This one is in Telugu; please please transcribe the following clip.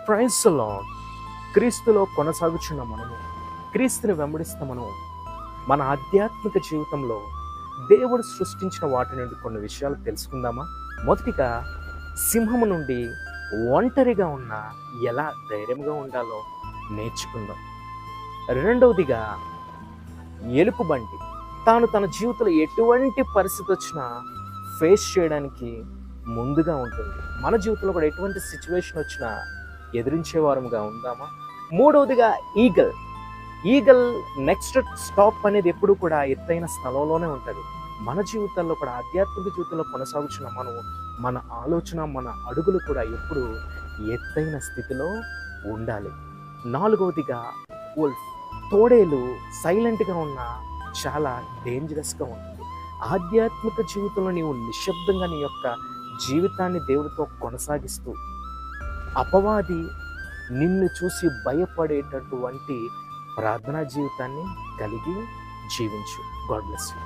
Praise the lord. క్రీస్తులో కొనసాగుచున్న మనము, క్రీస్తుని వెంబడిస్తున్న మనం, మన ఆధ్యాత్మిక జీవితంలో దేవుడు సృష్టించిన వాటి నుండి కొన్ని విషయాలు తెలుసుకుందామా? మొదటిగా, సింహము నుండి ఒంటరిగా ఉన్న ఎలా ధైర్యంగా ఉండాలో నేర్చుకుందాం. రెండవదిగా, ఎలుకబంటి తాను తన జీవితంలో ఎటువంటి పరిస్థితి వచ్చినా ఫేస్ చేయడానికి ముందుగా ఉంటుంది. మన జీవితంలో కూడా ఎటువంటి సిచ్యువేషన్ వచ్చినా ఎదిరించే వారముగా ఉందామా? మూడవదిగా, ఈగల్ నెక్స్ట్ స్టాప్ అనేది ఎప్పుడు కూడా ఎత్తైన స్థలంలోనే ఉంటుంది. మన జీవితాల్లో కూడా, ఆధ్యాత్మిక జీవితంలో కొనసాగుతున్న మనం, మన ఆలోచన, మన అడుగులు కూడా ఎప్పుడు ఎత్తైన స్థితిలో ఉండాలి. నాలుగవదిగా, వుల్ఫ్ తోడేలు సైలెంట్గా ఉన్న చాలా డేంజరస్గా ఉంటుంది. ఆధ్యాత్మిక జీవితంలో నీవు నిశ్శబ్దంగా నీ యొక్క జీవితాన్ని దేవుడితో కొనసాగిస్తూ, అపవాది నిన్ను చూసి భయపడేటటువంటి ప్రార్థనా జీవితాన్ని కలిగి జీవించు. God bless you.